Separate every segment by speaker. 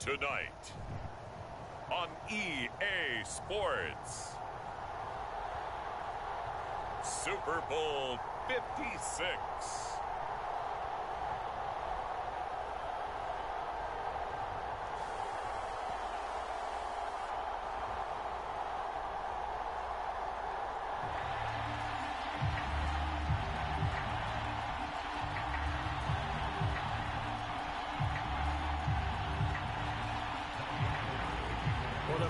Speaker 1: Tonight on EA Sports, Super Bowl 56.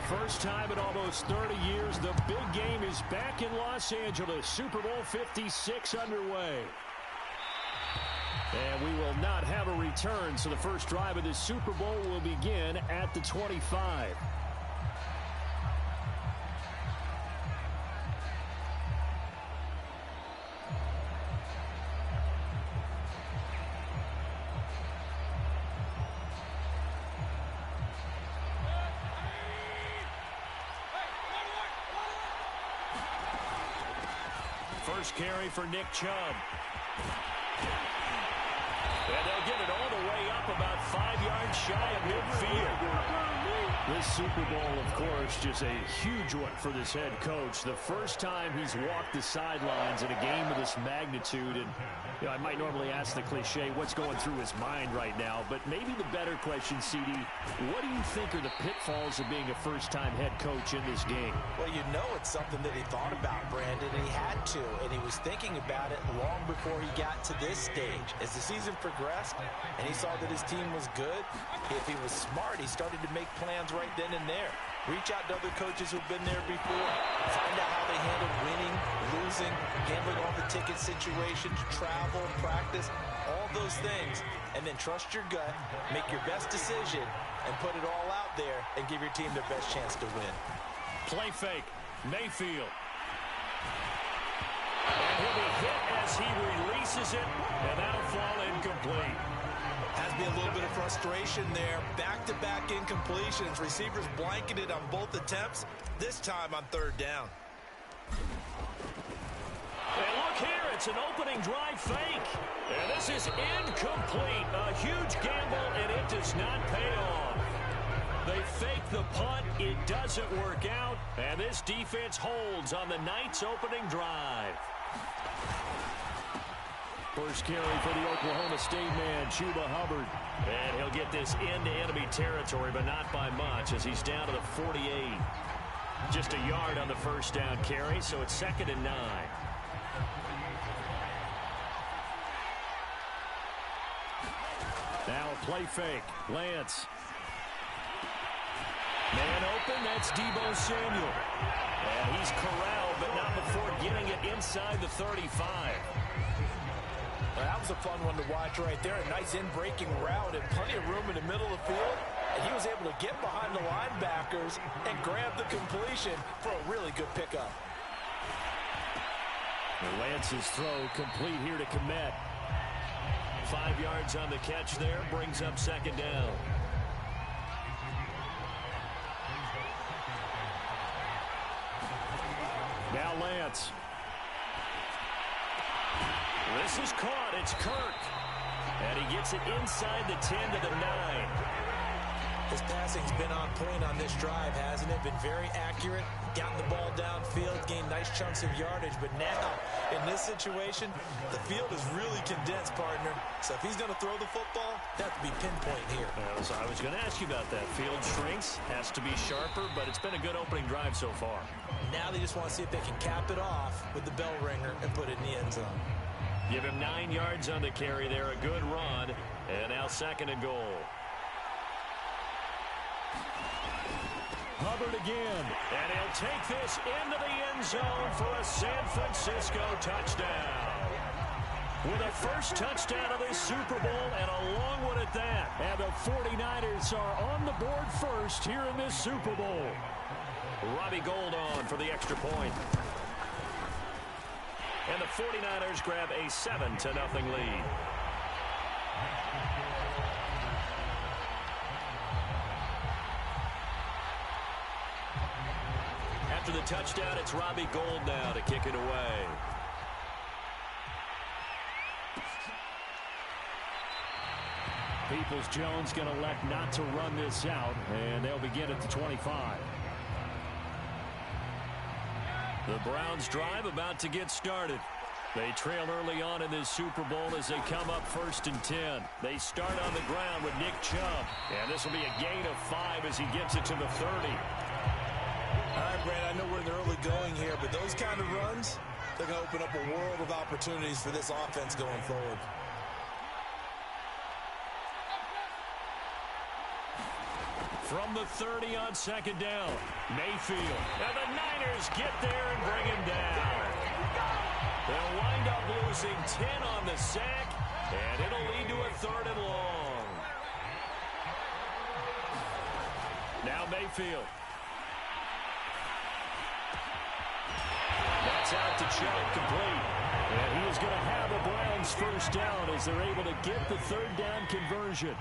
Speaker 2: First time in almost 30 years, the big game is back in Los Angeles. Super Bowl 56 underway. And we will not have a return, so the first drive of the Super Bowl will begin at the 25. First carry for Nick Chubb. And they'll get it all the way up about 5 yards shy of midfield. This Super Bowl, of course, just a huge one for this head coach. The first time he's walked the sidelines in a game of this magnitude. And you know, I might normally ask the cliche, what's going through his mind right now? But maybe the better question, CD, what do you think are the pitfalls of being a first-time head coach in this game?
Speaker 3: Well, you know it's something that he thought about, Brandon, and he had to. And he was thinking about it long before he got to this stage. As the season progressed and he saw that his team was good, if he was smart, he started to make plans right then and there. Reach out to other coaches who've been there before. Find out how they handle winning, losing, handling all the ticket situations, travel, practice, all those things. And then trust your gut, make your best decision, and put it all out there and give your team the best chance to win.
Speaker 2: Play fake. Mayfield. And he'll be hit as he releases it, and that'll fall incomplete.
Speaker 3: Has to be a little bit of frustration there. Back-to-back incompletions. Receivers blanketed on both attempts, this time on third down.
Speaker 2: And look here, it's an opening drive fake. And this is incomplete. A huge gamble, and it does not pay off. They fake the punt. It doesn't work out. And this defense holds on the night's opening drive. First carry for the Oklahoma State man, Chuba Hubbard. And he'll get this into enemy territory, but not by much, as he's down to the 48. Just a yard on the first down carry, so it's 2nd and 9. Now a play fake. Lance. Man open, that's Deebo Samuel. And he's corralled, but not before getting it inside the 35.
Speaker 3: Well, that was a fun one to watch right there. A nice in-breaking route and plenty of room in the middle of the field. And he was able to get behind the linebackers and grab the completion for a really good pickup.
Speaker 2: Lance's throw complete here to Kmet. 5 yards on the catch there, brings up 2nd down. Now Lance. This is caught. It's Kirk. And he gets it inside the 10 to the 9.
Speaker 3: His passing's been on point on this drive, hasn't it? Been very accurate. Gotten the ball downfield, gained nice chunks of yardage. But now, in this situation, the field is really condensed, partner. So if he's going to throw the football, that has to be pinpoint here.
Speaker 2: I was going to ask you about that. Field shrinks, has to be sharper, but it's been a good opening drive so far.
Speaker 3: Now they just want to see if they can cap it off with the bell ringer and put it in the end zone.
Speaker 2: Give him 9 yards on the carry there. A good run. And now 2nd and goal. Hubbard again. And he'll take this into the end zone for a San Francisco touchdown. With a first touchdown of this Super Bowl, and a long one at that. And the 49ers are on the board first here in this Super Bowl. Robbie Gould on for the extra point. And the 49ers grab a 7-0 lead. After the touchdown, it's Robbie Gould now to kick it away. Peoples-Jones going to elect not to run this out, and they'll begin at the 25. The Browns drive about to get started. They trail early on in this Super Bowl as they come up 1st and 10. They start on the ground with Nick Chubb. And this will be a gain of 5 as he gets it to the 30.
Speaker 3: All right, Brad, I know we're in the early going here, but those kind of runs, they're going to open up a world of opportunities for this offense going forward.
Speaker 2: From the 30 on 2nd down, Mayfield. And the Niners get there and bring him down. They'll wind up losing 10 on the sack, and it'll lead to a 3rd and long. Now Mayfield. That's out to Chubb, complete. And he is going to have the Browns 1st down as they're able to get the 3rd down conversion.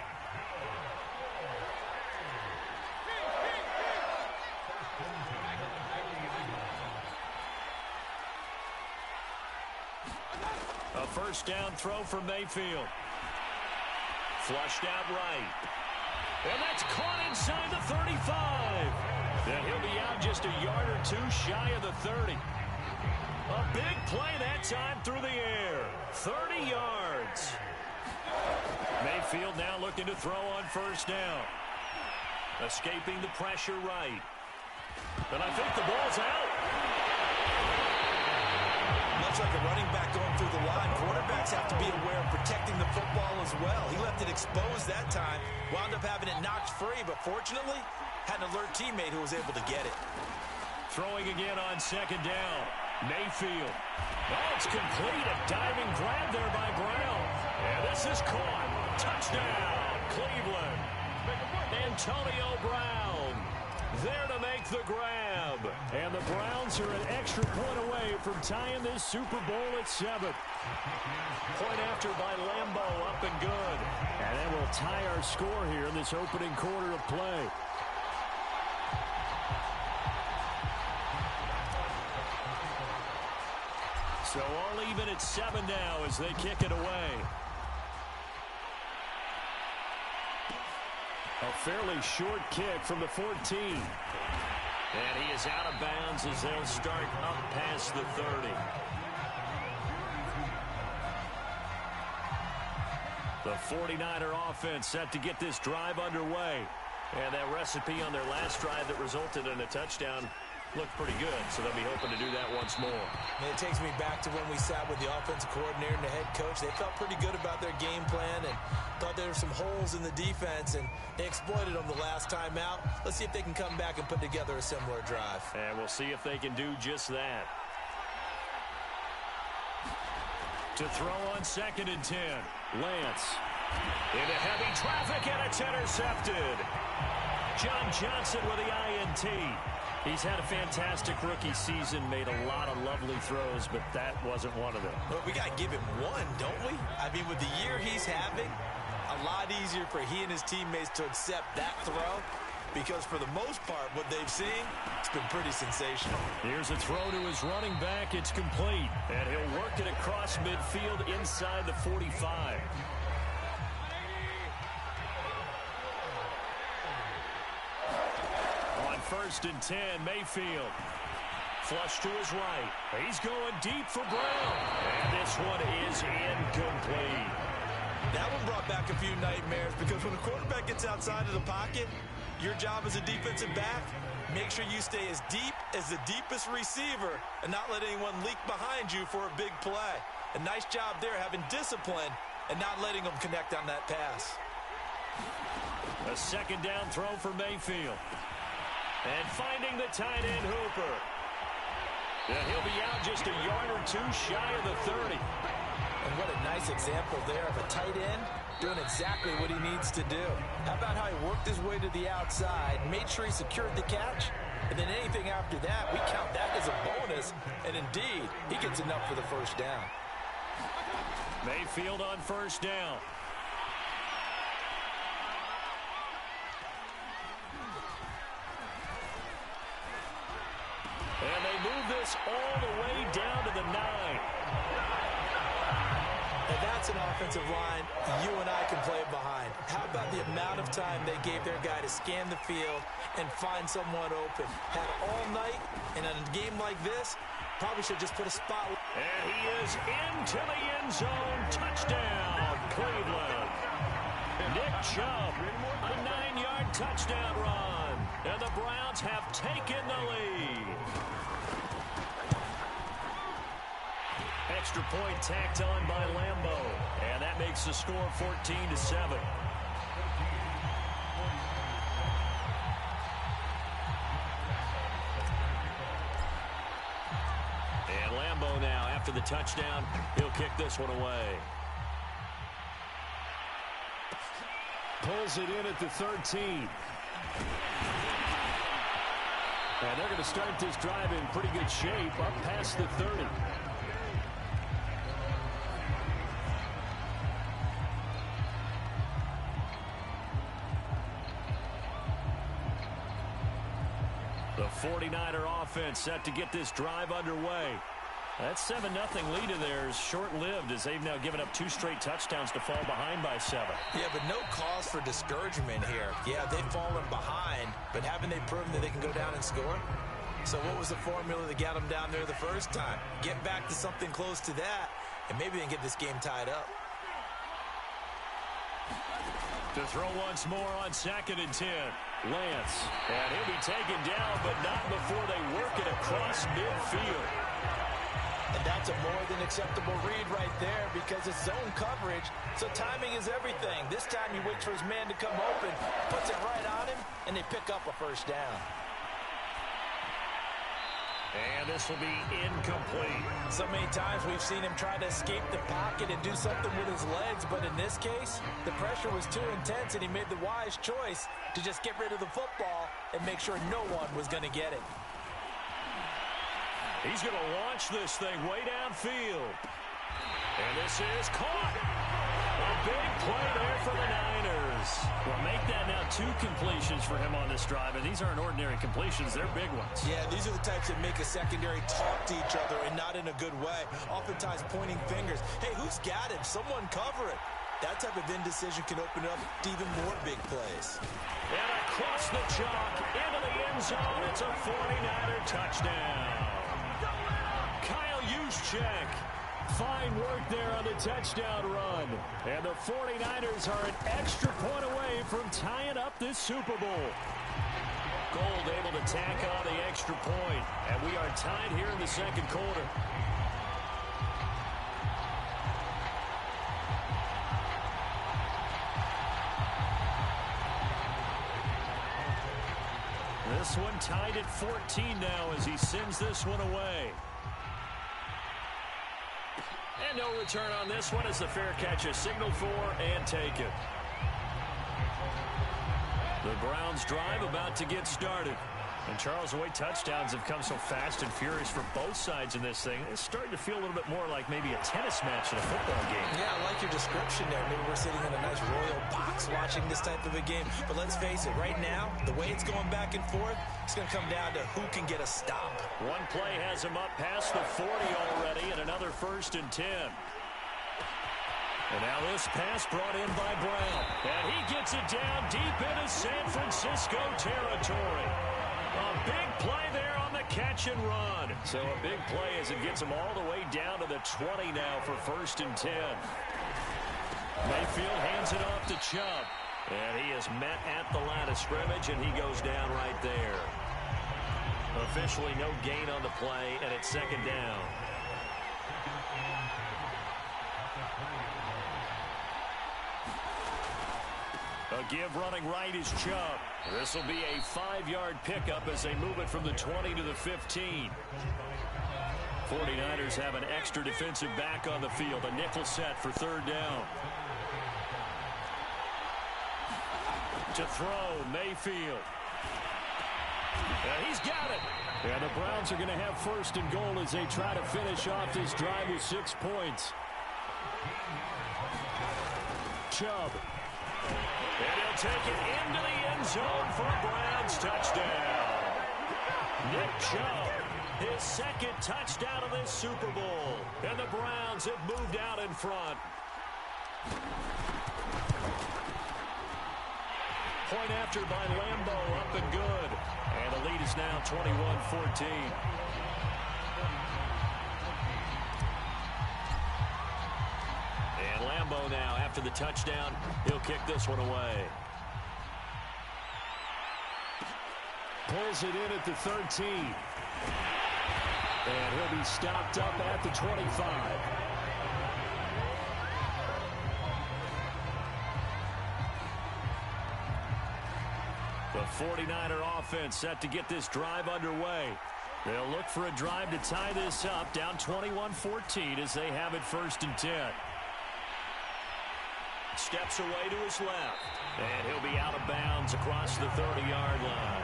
Speaker 2: A 1st down throw for Mayfield. Flushed out right. And that's caught inside the 35. And he'll be out just a yard or 2 shy of the 30. A big play that time through the air. 30 yards. Mayfield now looking to throw on 1st down. Escaping the pressure right. And I think the ball's out.
Speaker 3: Much like a running back going through the line, quarterbacks have to be aware of protecting the football as well. He left it exposed that time, wound up having it knocked free, but fortunately, had an alert teammate who was able to get it.
Speaker 2: Throwing again on 2nd down. Mayfield. Oh, it's complete. A diving grab there by Brown. And this is caught. Touchdown, Cleveland. Antonio Brown there to make the grab. And the Browns are an extra point away from tying this Super Bowl at 7. Point after by Lambeau, up and good. And that will tie our score here in this opening quarter of play. So all even at 7 now as they kick it away. A fairly short kick from the 14. And he is out of bounds as they'll start up past the 30. The 49er offense set to get this drive underway. And that recipe on their last drive that resulted in a touchdown looked pretty good, so they'll be hoping to do that once more.
Speaker 3: And it takes me back to when we sat with the offensive coordinator and the head coach. They felt pretty good about their game plan and thought there were some holes in the defense, and they exploited them the last time out. Let's see if they can come back and put together a similar drive.
Speaker 2: And we'll see if they can do just that. To throw on 2nd and 10, Lance. Into heavy traffic, and it's intercepted. John Johnson with the INT. He's had a fantastic rookie season, made a lot of lovely throws, but that wasn't one of them.
Speaker 3: Well, we got to give him one, don't we? I mean, with the year he's having, a lot easier for he and his teammates to accept that throw, because for the most part, what they've seen, it's been pretty sensational.
Speaker 2: Here's a throw to his running back. It's complete, and he'll work it across midfield inside the 45. On 1st and 10, Mayfield. Flush to his right. He's going deep for Brown. And this one is incomplete.
Speaker 3: That one brought back a few nightmares, because when a quarterback gets outside of the pocket, your job as a defensive back, make sure you stay as deep as the deepest receiver and not let anyone leak behind you for a big play. A nice job there, having discipline and not letting them connect on that pass.
Speaker 2: A 2nd down throw for Mayfield. And finding the tight end Hooper. And he'll be out just a yard or 2 shy of the 30.
Speaker 3: And what a nice example there of a tight end doing exactly what he needs to do. How about how he worked his way to the outside, made sure he secured the catch, and then anything after that, we count that as a bonus. And indeed, he gets enough for the 1st down.
Speaker 2: Mayfield on 1st down. And they move this all the way down to the 9.
Speaker 3: And that's an offensive line you and I can play behind. How about the amount of time they gave their guy to scan the field and find someone open? Had all night, and in a game like this, probably should just put a spot.
Speaker 2: And he is into the end zone. Touchdown, Cleveland. Nick Chubb, a 9-yard touchdown run. And the Browns have taken the lead. Extra point tacked on by Lambeau. And that makes the score 14-7. And Lambeau now, after the touchdown, he'll kick this one away. Pulls it in at the 13. And they're going to start this drive in pretty good shape up past the 30. The 49er offense set to get this drive underway. That 7-0 lead of theirs short-lived as they've now given up 2 straight touchdowns to fall behind by 7.
Speaker 3: Yeah, but no cause for discouragement here. Yeah, they've fallen behind, but haven't they proven that they can go down and score? So what was the formula that got them down there the first time? Get back to something close to that, and maybe they can get this game tied up.
Speaker 2: To throw once more on 2nd and 10. Lance. And he'll be taken down, but not before they work it across midfield.
Speaker 3: And that's a more than acceptable read right there because it's zone coverage, so timing is everything. This time he waits for his man to come open, puts it right on him, and they pick up a first down.
Speaker 2: And this will be incomplete.
Speaker 3: So many times we've seen him try to escape the pocket and do something with his legs, but in this case, the pressure was too intense, and he made the wise choice to just get rid of the football and make sure no one was going to get it.
Speaker 2: He's going to launch this thing way downfield. And this is caught. A big play there for the Niners. Well, make that now 2 completions for him on this drive, and these aren't ordinary completions. They're big ones.
Speaker 3: Yeah, these are the types that make a secondary talk to each other and not in a good way. Oftentimes pointing fingers. Hey, who's got him? Someone cover it. That type of indecision can open up to even more big plays.
Speaker 2: And across the chalk, into the end zone, it's a 49er touchdown. Kyle Juszczyk. Fine work there on the touchdown run. And the 49ers are an extra point away from tying up this Super Bowl. Gold able to tack on the extra point. And we are tied here in the second quarter. This one tied at 14 now as he sends this one away. And no return on this one as the fair catch is signaled for and taken. The Browns drive about to get started. And Charles, the way touchdowns have come so fast and furious for both sides in this thing, it's starting to feel a little bit more like maybe a tennis match in a football game.
Speaker 3: Yeah, I like your description there. Maybe we're sitting in a nice royal box watching this type of a game. But let's face it, right now, the way it's going back and forth, it's going to come down to who can get a stop.
Speaker 2: One play has him up past the 40 already, and another 1st and 10. And now this pass brought in by Brown. And he gets it down deep into San Francisco territory. A big play there on the catch and run. So a big play as it gets him all the way down to the 20 now for 1st and 10. Mayfield hands it off to Chubb. And he is met at the line of scrimmage, and he goes down right there. Officially no gain on the play, and it's 2nd down. A give running right is Chubb. This will be a 5-yard pickup as they move it from the 20 to the 15. 49ers have an extra defensive back on the field. A nickel set for 3rd down. To throw, Mayfield. And he's got it. And the Browns are going to have 1st and goal as they try to finish off this drive with 6 points. Chubb. And he'll take it into the end zone for a Browns touchdown. Nick Chubb, his 2nd touchdown of this Super Bowl. And the Browns have moved out in front. Point after by Lambeau, up and good. And the lead is now 21-14. And Lambeau now, after the touchdown, he'll kick this one away. Pulls it in at the 13. And he'll be stopped up at the 25. The 49er offense set to get this drive underway. They'll look for a drive to tie this up, down 21-14 as they have it 1st and 10. Steps away to his left. And he'll be out of bounds across the 30-yard line.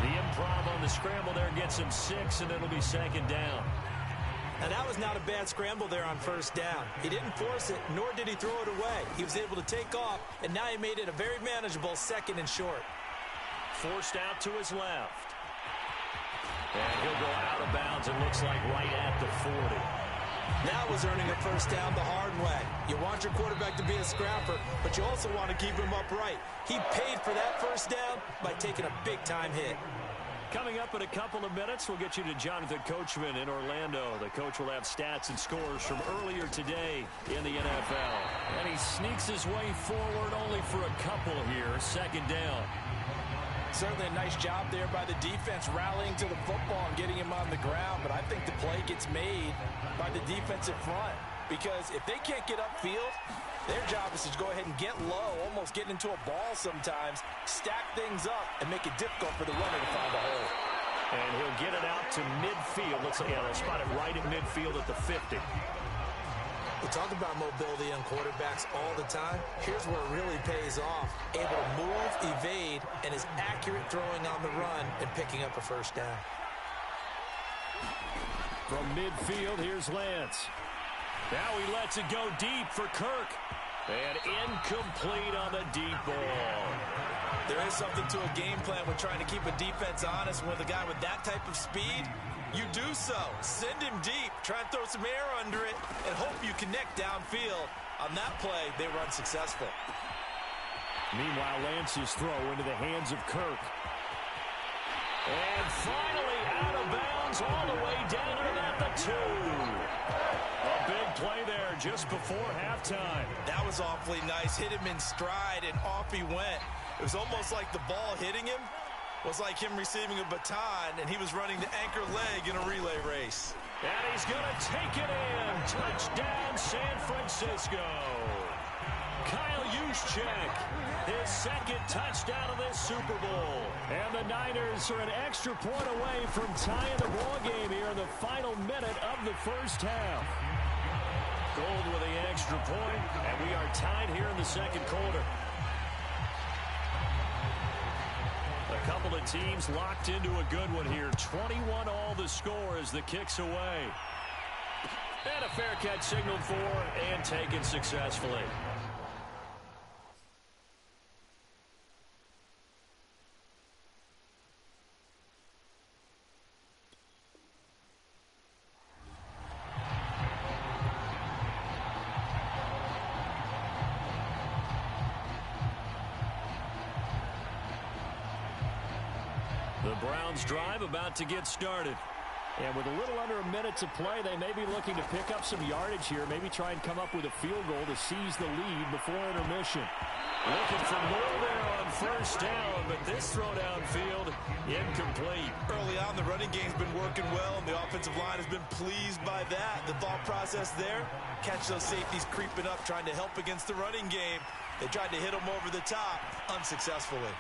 Speaker 2: The improv on the scramble there gets him 6, and it'll be 2nd down.
Speaker 3: Now, that was not a bad scramble there on 1st down. He didn't force it, nor did he throw it away. He was able to take off, and now he made it a very manageable 2nd and short.
Speaker 2: Forced out to his left. And he'll go out of bounds, it looks like right at the 40.
Speaker 3: That was earning a 1st down the hard way. You want your quarterback to be a scrapper, but you also want to keep him upright. He paid for that 1st down by taking a big-time hit.
Speaker 2: Coming up in a couple of minutes, we'll get you to Jonathan Coachman in Orlando. The coach will have stats and scores from earlier today in the NFL. And he sneaks his way forward only for a couple here. 2nd down.
Speaker 3: Certainly a nice job there by the defense rallying to the football and getting him on the ground. But I think the play gets made by the defensive front. Because if they can't get upfield, their job is to go ahead and get low, almost get into a ball sometimes, stack things up, and make it difficult for the runner to find a hole.
Speaker 2: And he'll get it out to midfield. Looks like, yeah, they'll spot it right at midfield at the 50.
Speaker 3: We talk about mobility on quarterbacks all the time. Here's where it really pays off. Able to move, evade, and is accurate throwing on the run and picking up a 1st down.
Speaker 2: From midfield, here's Lance. Now he lets it go deep for Kirk. And incomplete on the deep ball.
Speaker 3: There is something to a game plan when trying to keep a defense honest. With a guy with that type of speed, you do so. Send him deep. Try and throw some air under it and hope you connect downfield. On that play, they were unsuccessful.
Speaker 2: Meanwhile, Lance's throw into the hands of Kirk. And finally out of bounds all the way down at the 2. A big play there just before halftime.
Speaker 3: That was awfully nice. Hit him in stride, and off he went. It was almost like the ball hitting him was like him receiving a baton, and he was running the anchor leg in a relay race.
Speaker 2: And he's going to take it in. Touchdown, San Francisco. Kyle Juszczyk, his 2nd touchdown of this Super Bowl. And the Niners are an extra point away from tying the ball game here in the final minute of the 1st half. Gold with the extra point, and we are tied here in the 2nd quarter. A couple of teams locked into a good one here. 21 all the score as the kick's away. And a fair catch signaled for and taken successfully. The Browns drive about to get started. And with a little under a minute to play, they may be looking to pick up some yardage here, maybe try and come up with a field goal to seize the lead before intermission. Looking for more there on 1st down, but this throw downfield, incomplete.
Speaker 3: Early on, the running game's been working well, and the offensive line has been pleased by that. The thought process there, catch those safeties creeping up, trying to help against the running game. They tried to hit them over the top, unsuccessfully.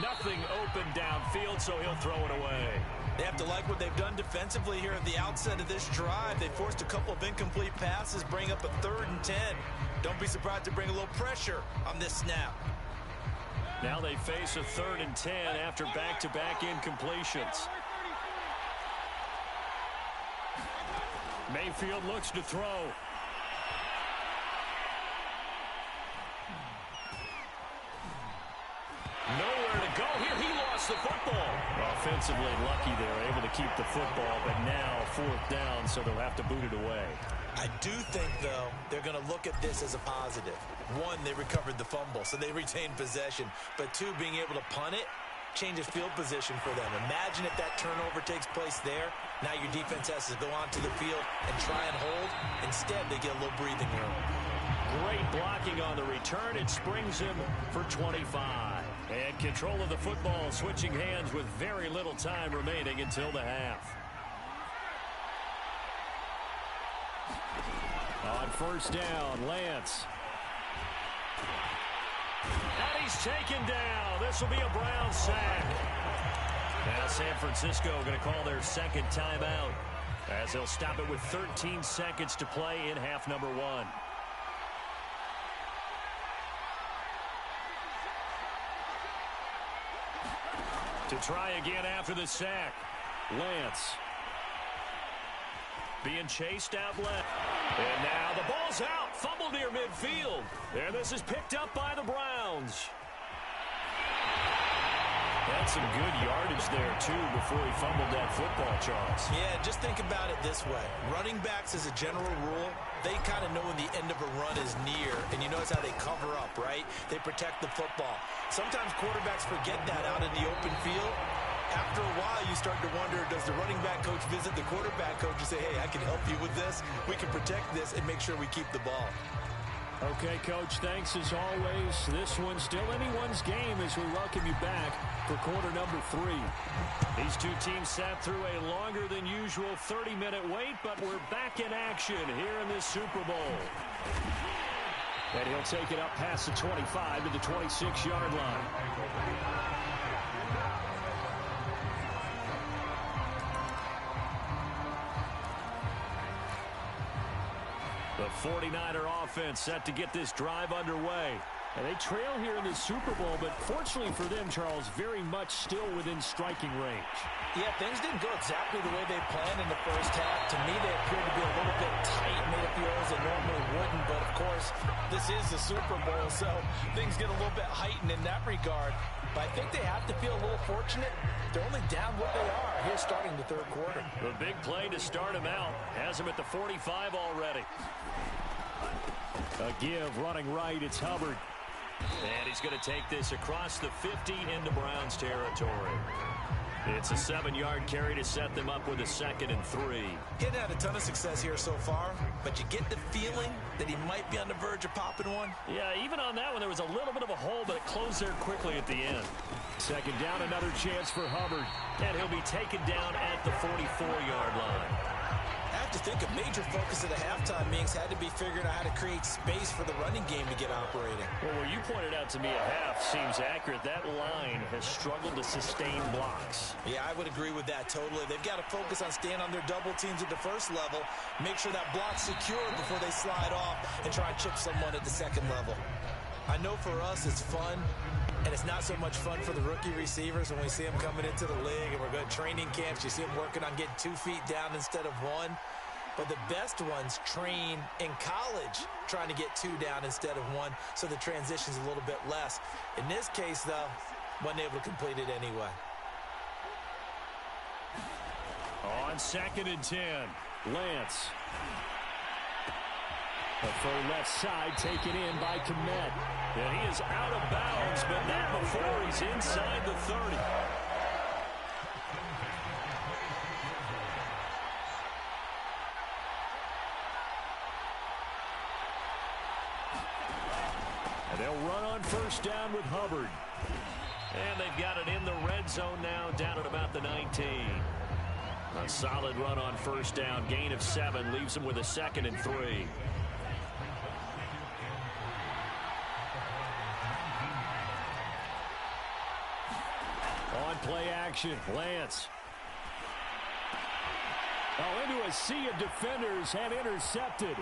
Speaker 2: Nothing open downfield, so he'll throw it away.
Speaker 3: They have to like what they've done defensively here at the outset of this drive. They forced a couple of incomplete passes, bring up a 3rd and 10. Don't be surprised to bring a little pressure on this snap.
Speaker 2: Now they face a 3rd and 10 after back-to-back incompletions. Mayfield looks to throw. Nowhere to go here. He lost the football. Offensively lucky they were able to keep the football, but now 4th down, so they'll have to boot it away.
Speaker 3: I do think, though, they're going to look at this as a positive. 1, they recovered the fumble, so they retained possession. But 2, being able to punt it changes field position for them. Imagine if that turnover takes place there. Now your defense has to go onto the field and try and hold. Instead, they get a little breathing room.
Speaker 2: Great blocking on the return. It springs him for 25. And control of the football switching hands with very little time remaining until the half. On 1st down, Lance. And he's taken down. This will be a Brown sack. Now San Francisco going to call their 2nd timeout as they'll stop it with 13 seconds to play in half number 1. To try again after the sack, Lance. Being chased out left. And now the ball's out. Fumble near midfield. And this is picked up by the Browns. Had some good yardage there, too, before he fumbled that football, Charles.
Speaker 3: Yeah, just think about it this way. Running backs, as a general rule, they kind of know when the end of a run is near, and you notice how they cover up, right? They protect the football. Sometimes quarterbacks forget that out in the open field. After a while, you start to wonder, does the running back coach visit the quarterback coach and say, hey, I can help you with this. We can protect this and make sure we keep the ball.
Speaker 2: Okay, Coach, thanks as always. This one's still anyone's game as we welcome you back for quarter number 3. These two teams sat through a longer than usual 30-minute wait, but we're back in action here in this Super Bowl. And he'll take it up past the 25 to the 26-yard line. The 49er offense set to get this drive underway. And they trail here in the Super Bowl, but fortunately for them, Charles, very much still within striking range.
Speaker 3: Yeah, things didn't go exactly the way they planned in the first half. To me, they appeared to be a little bit tight, made a few errors they normally wouldn't. But, of course, this is the Super Bowl, so things get a little bit heightened in that regard. But I think they have to feel a little fortunate. They're only down what they are here starting the 3rd quarter.
Speaker 2: The big play to start him out has him at the 45 already. A give running right. It's Hubbard. And he's going to take this across the 50 into Browns territory. It's a 7-yard carry to set them up with a 2nd and 3.
Speaker 3: He hadn't had a ton of success here so far, but you get the feeling that he might be on the verge of popping one.
Speaker 2: Yeah, even on that one, there was a little bit of a hole, but it closed there quickly at the end. 2nd down, another chance for Hubbard. And he'll be taken down at the 44-yard line.
Speaker 3: I have to think a major focus of the halftime meetings had to be figuring out how to create space for the running game to get operating.
Speaker 2: Well, what you pointed out to me at half seems accurate. That line has struggled to sustain blocks.
Speaker 3: Yeah, I would agree with that totally. They've got to focus on staying on their double teams at the first level, make sure that block's secure before they slide off and try and chip someone at the 2nd level. I know for us it's fun, and it's not so much fun for the rookie receivers when we see them coming into the league and we're going to training camps. You see them working on getting 2 feet down instead of 1. But the best ones train in college trying to get 2 down instead of 1, so the transition's a little bit less. In this case, though, wasn't able to complete it anyway.
Speaker 2: On 2nd and 10, Lance. The far left side taken in by Kmet. And he is out of bounds, but not before he's inside the 30. And they'll run on 1st down with Hubbard. And they've got it in the red zone now, down at about the 19. A solid run on 1st down, gain of 7, leaves them with a 2nd and 3. On play action, Lance. Oh, into a sea of defenders and intercepted.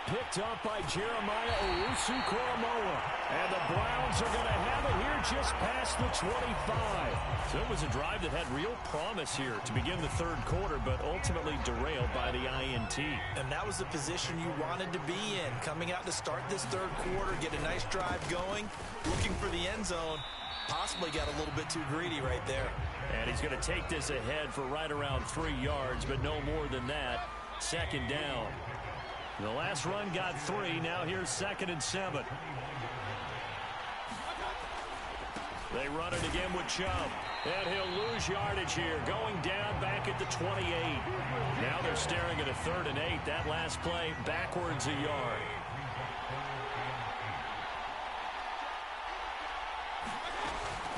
Speaker 2: Picked up by Jeremiah Owusu-Koramoah. And the Browns are going to have it here just past the 25. So it was a drive that had real promise here to begin the 3rd quarter, but ultimately derailed by the INT.
Speaker 3: And that was the position you wanted to be in. Coming out to start this 3rd quarter, get a nice drive going, looking for the end zone. Possibly got a little bit too greedy right there.
Speaker 2: And he's going to take this ahead for right around 3 yards, but no more than that. Second down. The last run got 3. Now here's 2nd and 7. They run it again with Chubb. And he'll lose yardage here. Going down back at the 28. Now they're staring at a 3rd and 8. That last play backwards a yard.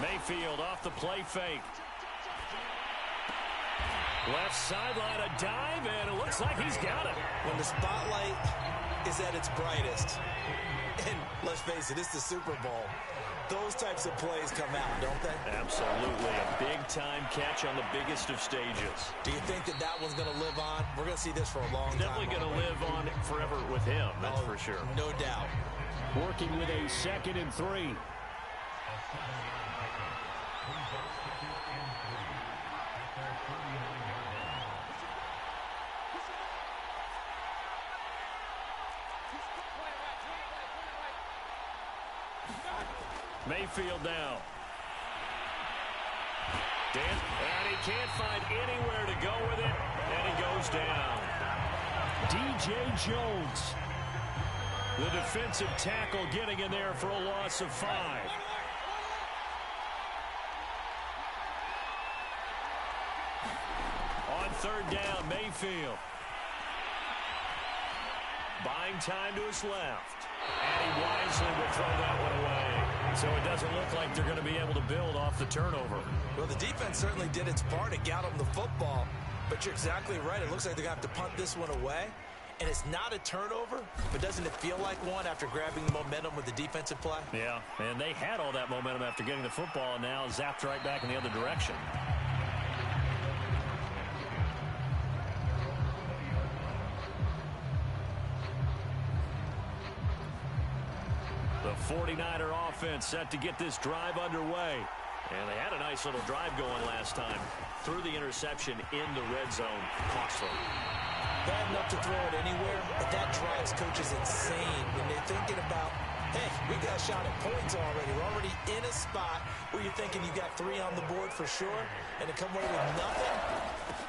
Speaker 2: Mayfield off the play fake. Left sideline, a dive, and it looks like he's got it.
Speaker 3: When the spotlight is at its brightest, and let's face it, it's the Super Bowl, those types of plays come out, don't they?
Speaker 2: Absolutely. A big-time catch on the biggest of stages.
Speaker 3: Do you think that that one's going to live on? We're going to see this for a long time.
Speaker 2: Definitely going to live on forever with him, that's for sure.
Speaker 3: No doubt.
Speaker 2: Working with a 2nd and 3. Mayfield now. And he can't find anywhere to go with it, and he goes down. DJ Jones, the defensive tackle, getting in there for a loss of 5. On 3rd down, Mayfield. Buying time to his left. And he wisely will throw that one away. So it doesn't look like they're going to be able to build off the turnover.
Speaker 3: Well, the defense certainly did its part. It got them the football. But you're exactly right. It looks like they're going to have to punt this one away. And it's not a turnover, but doesn't it feel like one after grabbing the momentum with the defensive play?
Speaker 2: Yeah, and they had all that momentum after getting the football, and now zapped right back in the other direction. The 49er offense set to get this drive underway. And they had a nice little drive going last time. Threw the interception in the red zone. Costly.
Speaker 3: Bad enough to throw it anywhere, but that drives coaches insane when they're thinking about, hey, we got a shot at points already. We're already in a spot where you're thinking you got 3 on the board for sure, and to come away with nothing,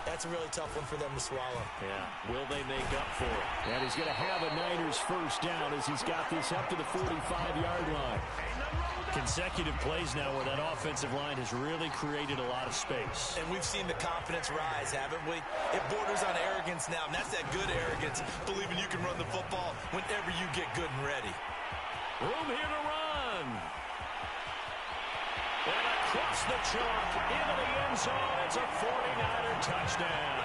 Speaker 3: that's a really tough one for them to swallow.
Speaker 2: Yeah, will they make up for it? And he's going to have a Niners first down as he's got this up to the 45-yard line. Consecutive plays now where that offensive line has really created a lot of space.
Speaker 3: And we've seen the confidence rise, haven't we? It borders on arrogance now, and that's that good arrogance, believing you can run the football whenever you get good and ready.
Speaker 2: Room here to run. And across the chalk into the end zone. It's a 49er touchdown.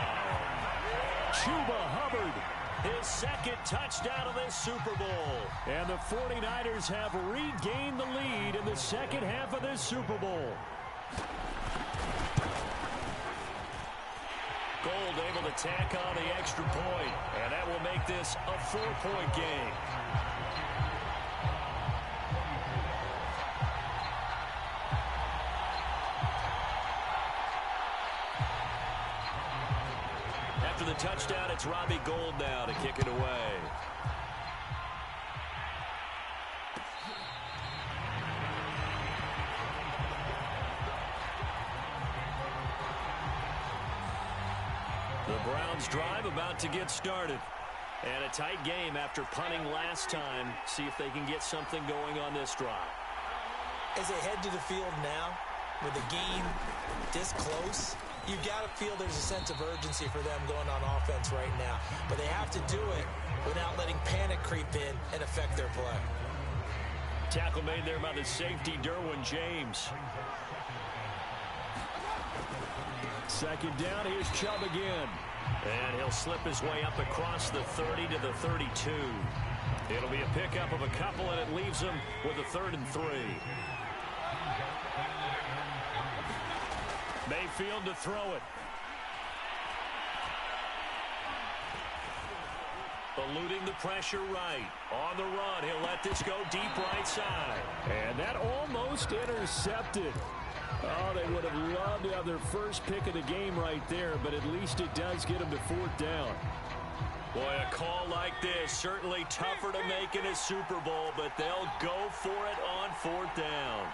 Speaker 2: Chuba Hubbard, his 2nd touchdown of this Super Bowl. And the 49ers have regained the lead in the second half of this Super Bowl. Gold able to tack on the extra point, and that will make this a 4-point game. After the touchdown, it's Robbie Gould now to kick it away. The Browns drive about to get started. And a tight game after punting last time. See if they can get something going on this drive.
Speaker 3: As they head to the field now, with the game this close, you've got to feel there's a sense of urgency for them going on offense right now. But they have to do it without letting panic creep in and affect their play.
Speaker 2: Tackle made there by the safety, Derwin James. 2nd down, here's Chubb again. And he'll slip his way up across the 30 to the 32. It'll be a pickup of a couple, and it leaves him with a 3rd and 3. Mayfield to throw it. Eluding the pressure right. On the run, he'll let this go deep right side. And that almost intercepted. Oh, they would have loved to have their first pick of the game right there, but at least it does get them to 4th down. Boy, a call like this, certainly tougher to make in a Super Bowl, but they'll go for it on 4th down.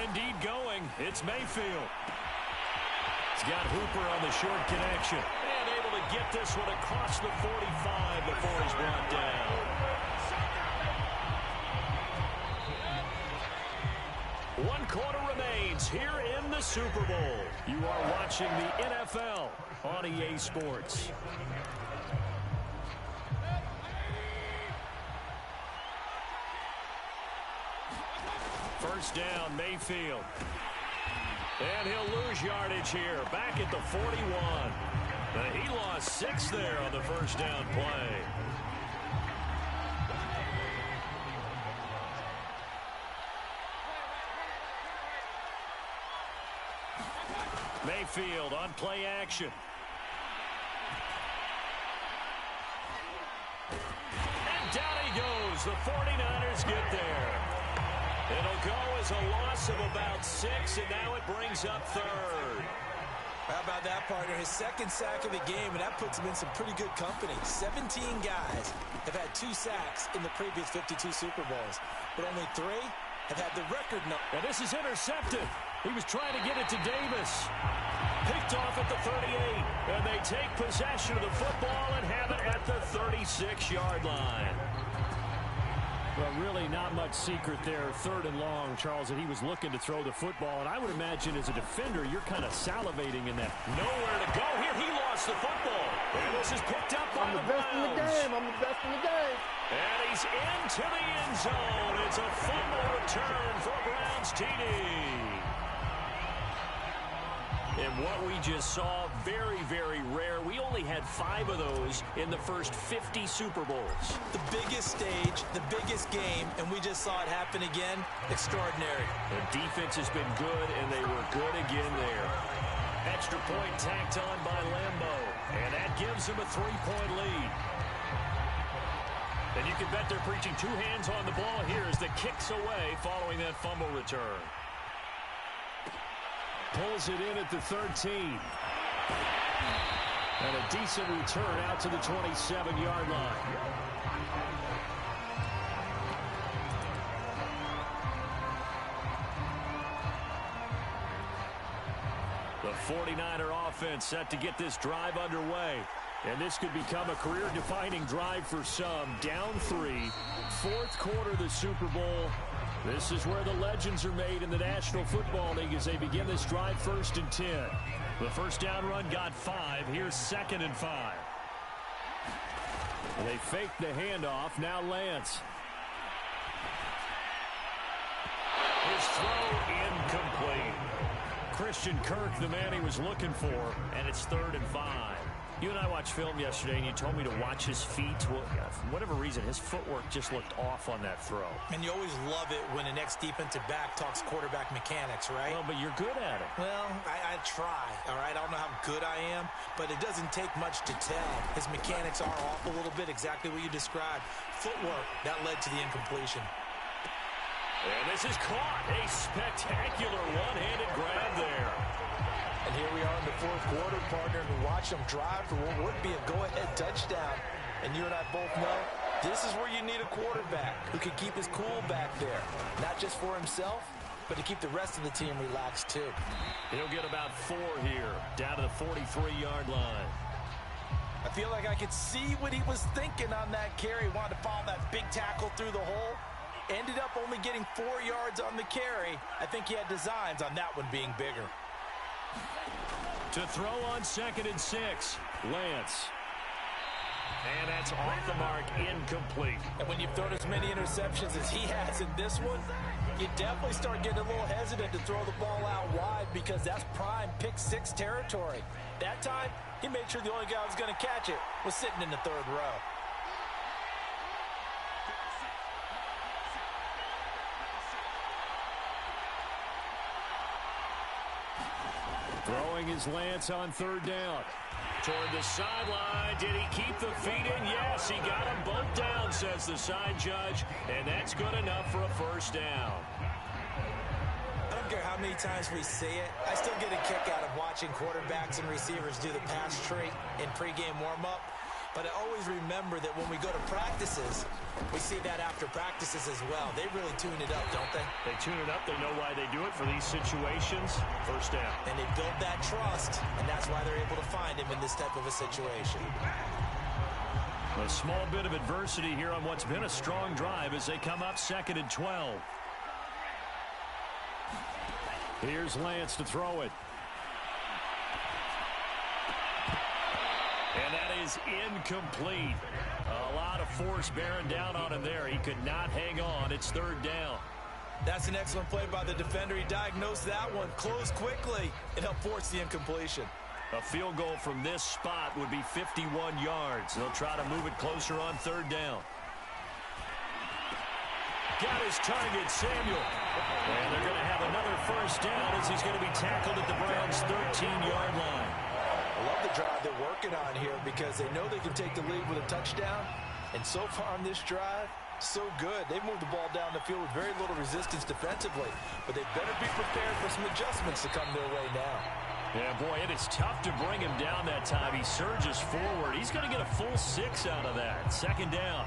Speaker 2: indeed going. It's Mayfield. He's got Hooper on the short connection. And able to get this one across the 45 before he's brought down. One quarter remains here in the Super Bowl. You are watching the NFL on EA Sports. First down, Mayfield. And he'll lose yardage here, back at the 41. He lost 6 there on the first down play. Mayfield on play action. And down he goes. The 49ers get there. It'll go as a loss of about 6, and now it brings up third.
Speaker 3: How about that, partner? His second sack of the game, and that puts him in some pretty good company. 17 guys have had 2 sacks in the previous 52 Super Bowls, but only 3 have had the record number.
Speaker 2: And this is intercepted. He was trying to get it to Davis. Picked off at the 38, and they take possession of the football and have it at the 36-yard line. Well, really not much secret there. 3rd and long, Charles, that he was looking to throw the football. And I would imagine as a defender, you're kind of salivating in that. Nowhere to go here. He lost the football. And this is picked up by the Browns.
Speaker 4: I'm the best in the game. I'm the best in the game.
Speaker 2: And he's into the end zone. It's a fumble return for Browns TD. And what we just saw, very, very rare. We only had 5 of those in the first 50 Super Bowls.
Speaker 3: The biggest stage, the biggest game, and we just saw it happen again. Extraordinary.
Speaker 2: The defense has been good, and they were good again there. Extra point tacked on by Lambeau, and that gives them a 3-point lead. And you can bet they're preaching 2 hands on the ball here as the kick's away following that fumble return. Pulls it in at the 13. And a decent return out to the 27-yard line. The 49er offense set to get this drive underway. And this could become a career-defining drive for some. Down 3, 4th quarter of the Super Bowl. This is where the legends are made in the National Football League as they begin this drive 1st and 10. The first down run got 5. Here's 2nd and 5. They fake the handoff. Now Lance. His throw incomplete. Christian Kirk, the man he was looking for, and it's 3rd and 5. You and I watched film yesterday, and you told me to watch his feet. Well, for whatever reason, his footwork just looked off on that throw.
Speaker 3: And you always love it when an ex-defensive back talks quarterback mechanics, right?
Speaker 2: Well, but you're good at it.
Speaker 3: Well, I try, all right? I don't know how good I am, but it doesn't take much to tell. His mechanics are off a little bit, exactly what you described. Footwork, that led to the incompletion.
Speaker 2: And this is caught. A spectacular one-handed grab there.
Speaker 3: And here we are in the 4th quarter, partner, and watch them drive for what would be a go-ahead touchdown. And you and I both know this is where you need a quarterback who can keep his cool back there. Not just for himself, but to keep the rest of the team relaxed too.
Speaker 2: He'll get about 4 here, down to the 43-yard line.
Speaker 3: I feel like I could see what he was thinking on that carry. Wanted to follow that big tackle through the hole. Ended up only getting 4 yards on the carry. I think he had designs on that one being bigger.
Speaker 2: To throw on 2nd and 6, Lance. And that's off the mark, incomplete.
Speaker 3: And when you've thrown as many interceptions as he has in this one, you definitely start getting a little hesitant to throw the ball out wide because that's prime pick 6 territory. That time, he made sure the only guy who was going to catch it was sitting in the 3rd row.
Speaker 2: Throwing his Lance on 3rd down. Toward the sideline. Did he keep the feet in? Yes, he got them both down, says the side judge. And that's good enough for a first down.
Speaker 3: I don't care how many times we say it. I still get a kick out of watching quarterbacks and receivers do the pass tree in pregame warm-up. But I always remember that when we go to practices, we see that after practices as well. They really tune it up, don't they?
Speaker 2: They tune it up. They know why they do it for these situations. First down.
Speaker 3: And they build that trust, and that's why they're able to find him in this type of a situation.
Speaker 2: A small bit of adversity here on what's been a strong drive as they come up 2nd and 12. Here's Lance to throw it. And that is incomplete. A lot of force bearing down on him there. He could not hang on. It's 3rd down.
Speaker 3: That's an excellent play by the defender. He diagnosed that one, closed quickly, and helped force the incompletion.
Speaker 2: A field goal from this spot would be 51 yards. They'll try to move it closer on 3rd down. Got his target, Samuel. And they're going to have another first down as he's going to be tackled at the Browns' 13-yard line.
Speaker 3: I love the drive they're working on here because they know they can take the lead with a touchdown. And so far on this drive, so good. They've moved the ball down the field with very little resistance defensively. But they better be prepared for some adjustments to come their way now.
Speaker 2: Yeah, boy, it is tough to bring him down that time. He surges forward. He's going to get a full 6 out of that. 2nd down.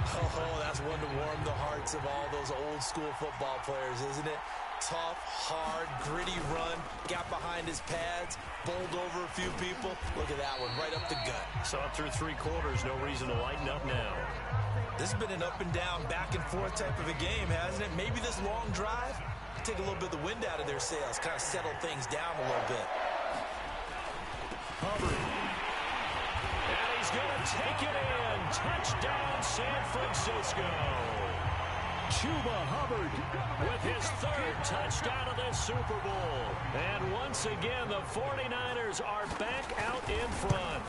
Speaker 3: Oh, that's one to warm the hearts of all those old-school football players, isn't it? Tough, hard, gritty run, got behind his pads, bowled over a few people. Look at that one, right up the gut.
Speaker 2: Saw it through 3 quarters, no reason to lighten up now.
Speaker 3: This has been an up-and-down, back-and-forth type of a game, hasn't it? Maybe this long drive take a little bit of the wind out of their sails, kind of settle things down a little bit.
Speaker 2: Hubbard. And he's going to take it in. Touchdown, San Francisco. Chuba Hubbard with his 3rd touchdown of this Super Bowl. And once again, the 49ers are back out in front.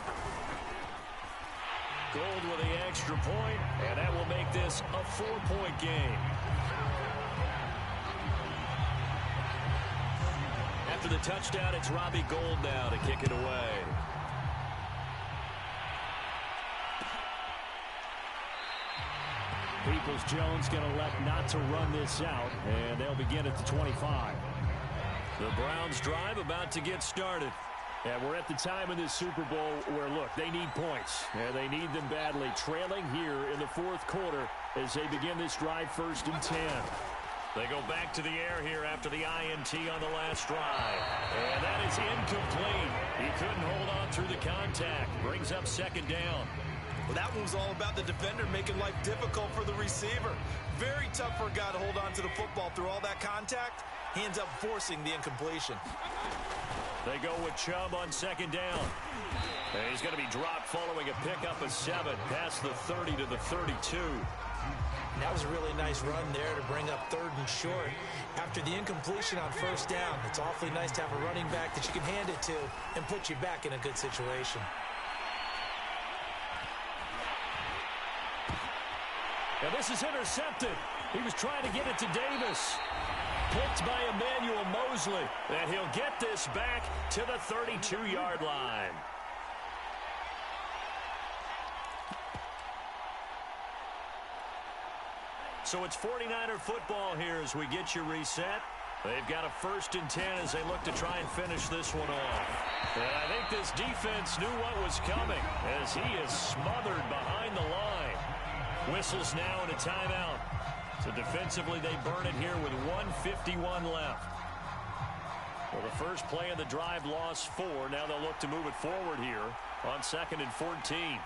Speaker 2: Gold with the extra point, and that will make this a 4-point game. After the touchdown, it's Robbie Gould now to kick it away. Peoples-Jones going to elect not to run this out, and they'll begin at the 25. The Browns drive about to get started. And we're at the time in this Super Bowl where, look, they need points. And they need them badly. Trailing here in the 4th quarter as they begin this drive 1st and 10. They go back to the air here after the INT on the last drive. And that is incomplete. He couldn't hold on through the contact. Brings up 2nd down.
Speaker 3: Well, that one was all about the defender making life difficult for the receiver. Very tough for a guy to hold on to the football through all that contact. He ends up forcing the incompletion.
Speaker 2: They go with Chubb on 2nd down. And he's going to be dropped following a pickup of 7 past the 30 to the 32.
Speaker 3: That was a really nice run there to bring up 3rd and short. After the incompletion on 1st down, it's awfully nice to have a running back that you can hand it to and put you back in a good situation.
Speaker 2: Now this is intercepted. He was trying to get it to Davis. Picked by Emmanuel Mosley. And he'll get this back to the 32-yard line. So it's 49er football here as we get you reset. They've got a 1st and 10 as they look to try and finish this one off. And I think this defense knew what was coming as he is smothered behind the line. Whistles now and a timeout. So defensively they burn it here with 1:51 left. Well, the first play of the drive lost 4. Now they'll look to move it forward here on 2nd and 14.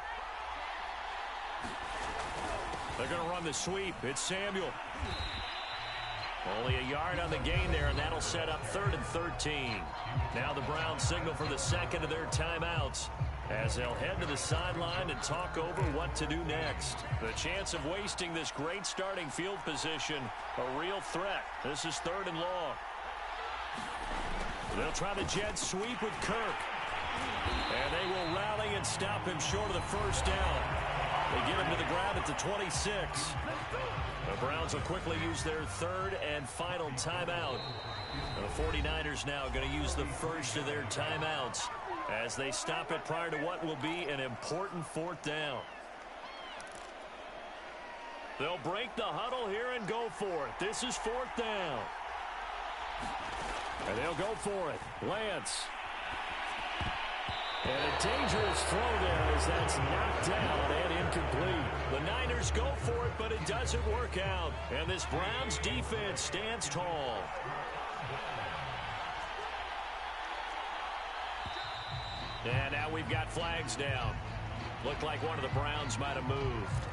Speaker 2: They're going to run the sweep. It's Samuel. Only a yard on the gain there, and that'll set up 3rd and 13. Now the Browns signal for the 2nd of their timeouts as they'll head to the sideline and talk over what to do next. The chance of wasting this great starting field position, a real threat. This is 3rd and long. They'll try the jet sweep with Kirk. And they will rally and stop him short of the 1st down. They get him to the ground at the 26. The Browns will quickly use their 3rd and final timeout. The 49ers now going to use the first of their timeouts as they stop it prior to what will be an important 4th down. They'll break the huddle here and go for it. This is 4th down. And they'll go for it. Lance. And a dangerous throw there as that's knocked down and incomplete. The Niners go for it, but it doesn't work out. And this Browns defense stands tall. And now we've got flags down. Looked like one of the Browns might have moved.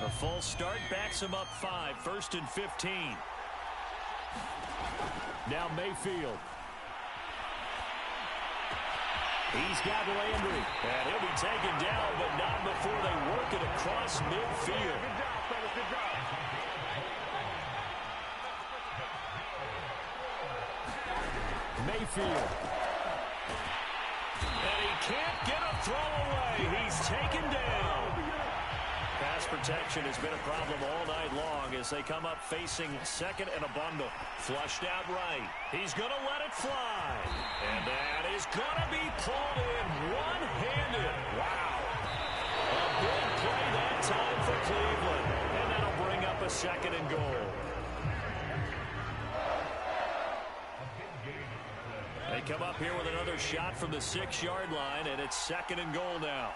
Speaker 2: A full start backs him up 5, 1st and 15. Now Mayfield. He's got Landry. And he'll be taken down, but not before they work it across midfield.
Speaker 4: Good job, fellas. Good job.
Speaker 2: Mayfield. And he can't get a throw away. He's taken down. Pass protection has been a problem all night long as they come up facing second and a bundle. Flushed out right. He's going to let it fly. And that is going to be pulled in one-handed. Wow. A big play that time for Cleveland. And that'll bring up a 2nd and goal. They come up here with another shot from the 6-yard line, and it's 2nd and goal now.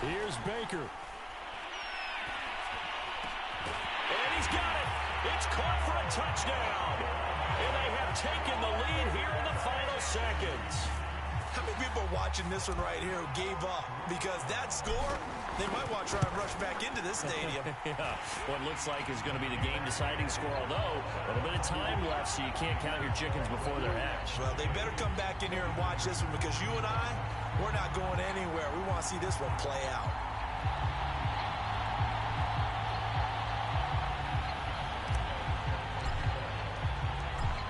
Speaker 2: Here's Baker. And he's got it. It's caught for a touchdown. And they have taken the lead here in the final seconds.
Speaker 3: How many people are watching this one right here who gave up? Because that score, they might want to try and rush back into this stadium.
Speaker 2: Yeah, what looks like is going to be the game-deciding score, although a little bit of time left, so you can't count your chickens before they're hatched.
Speaker 3: Well, they better come back in here and watch this one because you and I, we're not going anywhere. We want to see this one play out.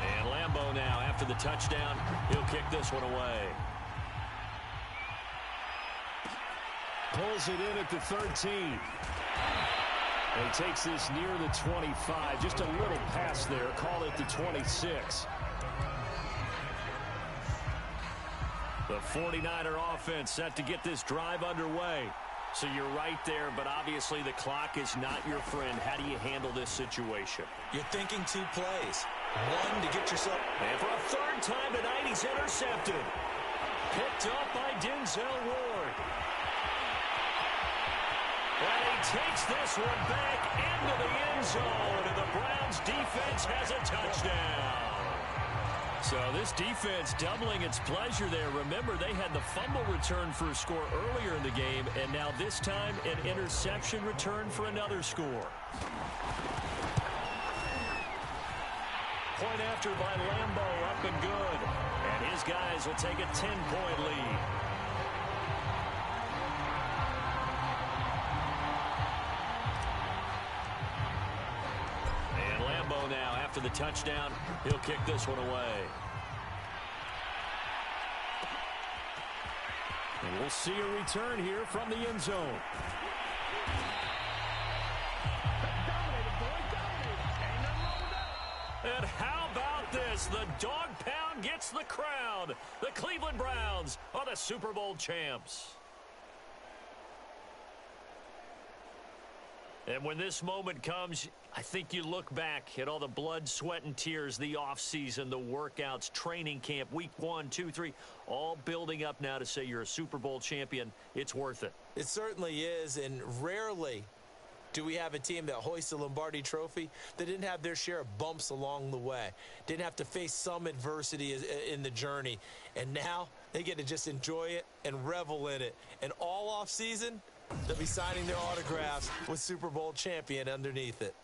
Speaker 2: And Lambeau now, after the touchdown, he'll kick this one away. Pulls it in at the 13. And he takes this near the 25. Just a little pass there. Call it the 26. The 49er offense set to get this drive underway. So you're right there, but obviously the clock is not your friend. How do you handle this situation?
Speaker 3: You're thinking 2 plays. One to get yourself.
Speaker 2: And for a 3rd time tonight, he's intercepted. Picked up by Denzel Ward. And he takes this one back into the end zone, and the Browns defense has a touchdown. So this defense doubling its pleasure there. Remember, they had the fumble return for a score earlier in the game, and now this time an interception return for another score. Point after by Lambeau, up and good. And his guys will take a 10-point lead. And Lambeau now, after the touchdown, he'll kick this one away. And we'll see a return here from the end zone. And how about this? The dog pound gets the crown. The Cleveland Browns are the Super Bowl champs. And when this moment comes, I think you look back at all the blood, sweat, and tears, the offseason, the workouts, training camp, week 1, 2, 3, all building up now to say you're a Super Bowl champion. It's worth it.
Speaker 3: It certainly is, and rarely do we have a team that hoists the Lombardi Trophy that didn't have their share of bumps along the way, didn't have to face some adversity in the journey, and now they get to just enjoy it and revel in it. And all off season, they'll be signing their autographs with Super Bowl champion underneath it.